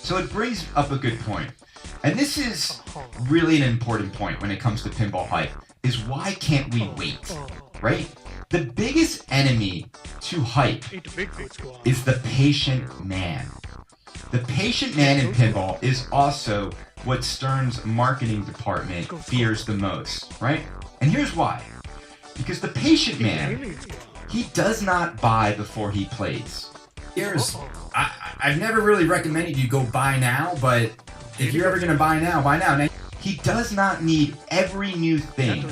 So it brings up a good point. And this is really an important point when it comes to pinball hype, is why can't we wait, right? The biggest enemy to hype is the patient man. The patient man in pinball is also what Stern's marketing department fears the most, right? And here's why. Because the patient man, he does not buy before he plays. I've never really recommended you go buy now, but if you're ever going to buy now, buy now. He does not need every new thing.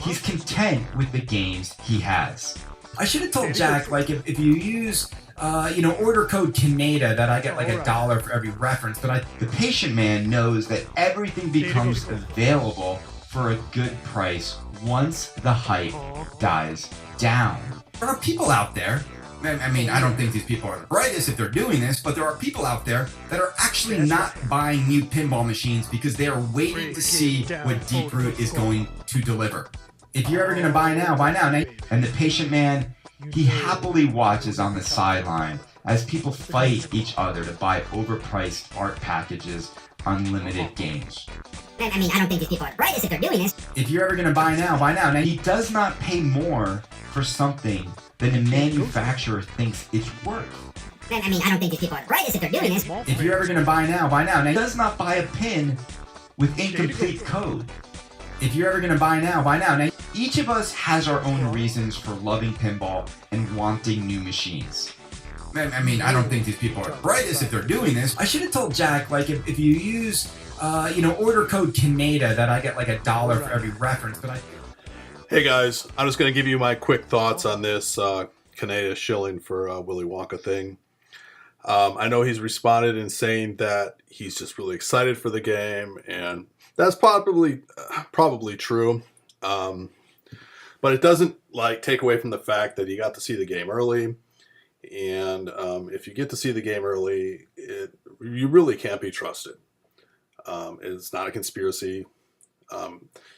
He's content with the games he has. I should have told Jack, like, if you use, order code Kaneda, that I get like $1 for every reference, but the patient man knows that everything becomes available for a good price once the hype dies down. There are people out there, I mean, I don't think these people are the brightest if they're doing this, but there are people out there that are actually not buying new pinball machines because they are waiting to see what Deep Root is going to deliver. If you're ever going to buy now, buy now. And the patient man, he happily watches on the sideline as people fight each other to buy overpriced art packages, unlimited games. I mean, I don't think these people are the brightest if they're doing this. If you're ever going to buy now, buy now. He does not pay more for something than the manufacturer thinks it's worth. I mean, I don't think these people are the brightest if they're doing this. If you're ever going to buy now, buy now. He does not buy a pin with incomplete code. If you're ever going to buy now, buy now. Each of us has our own reasons for loving pinball and wanting new machines. I mean, I don't think these people are the brightest if they're doing this. I should have told Jack, like, if you use, order code Kaneda, that I get like $1 for every reference, but Hey guys, I'm just going to give you my quick thoughts on this Kaneda shilling for Willy Wonka thing. I know he's responded in saying that he's just really excited for the game, and that's probably true. But it doesn't take away from the fact that he got to see the game early, and if you get to see the game early, you really can't be trusted. It's not a conspiracy.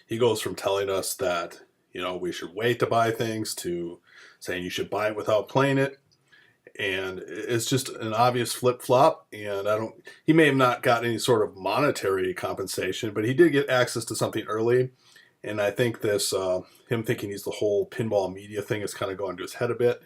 He goes from telling us that we should wait to buy things to saying you should buy it without playing it. And it's just an obvious flip-flop. And he may have not got any sort of monetary compensation, but he did get access to something early. And I think this, him thinking he's the whole pinball media thing is kind of going to his head a bit.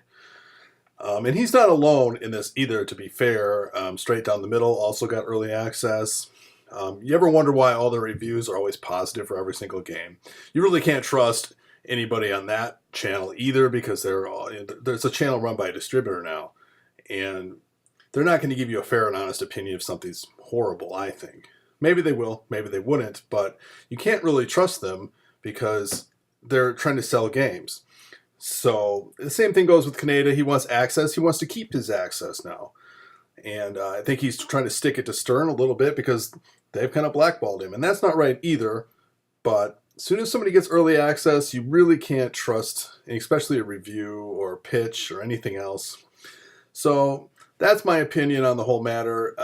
And he's not alone in this either, to be fair. Straight Down the Middle also got early access. You ever wonder why all the reviews are always positive for every single game? You really can't trust anybody on that channel either, because there's a channel run by a distributor now, and they're not going to give you a fair and honest opinion if something's horrible, I think. Maybe they will, maybe they wouldn't, but you can't really trust them because they're trying to sell games. So the same thing goes with Kaneda. He wants access. He wants to keep his access now. And I think he's trying to stick it to Stern a little bit because they've kind of blackballed him. And that's not right either, but as soon as somebody gets early access, you really can't trust, especially a review or pitch or anything else. So that's my opinion on the whole matter.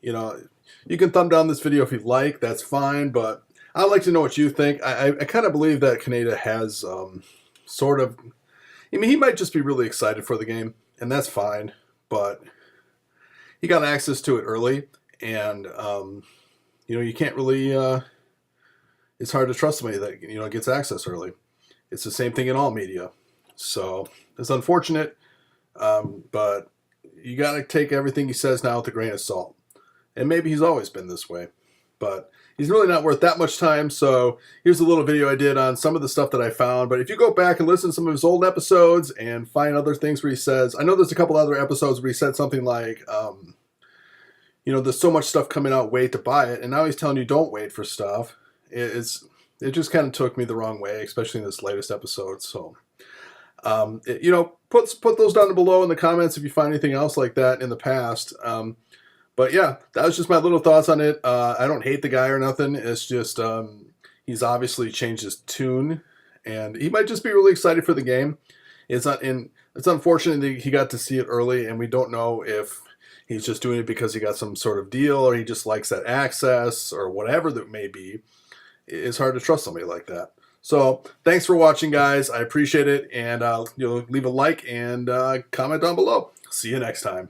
You can thumb down this video if you'd like. That's fine, but I'd like to know what you think. I kind of believe that Kaneda has he might just be really excited for the game, and that's fine, but he got access to it early, and, you can't really... it's hard to trust somebody that, gets access early. It's the same thing in all media. So it's unfortunate, but you got to take everything he says now with a grain of salt. And maybe he's always been this way, but he's really not worth that much time. So here's a little video I did on some of the stuff that I found. But if you go back and listen to some of his old episodes and find other things where he says, I know there's a couple other episodes where he said something like, there's so much stuff coming out, wait to buy it. And now he's telling you don't wait for stuff. It just kind of took me the wrong way, especially in this latest episode. So, put those down below in the comments if you find anything else like that in the past. But yeah, that was just my little thoughts on it. I don't hate the guy or nothing. It's just he's obviously changed his tune, and he might just be really excited for the game. It's unfortunate that he got to see it early, and we don't know if he's just doing it because he got some sort of deal, or he just likes that access, or whatever that may be. It's hard to trust somebody like that. So thanks for watching, guys. I appreciate it. And leave a like and comment down below. See you next time.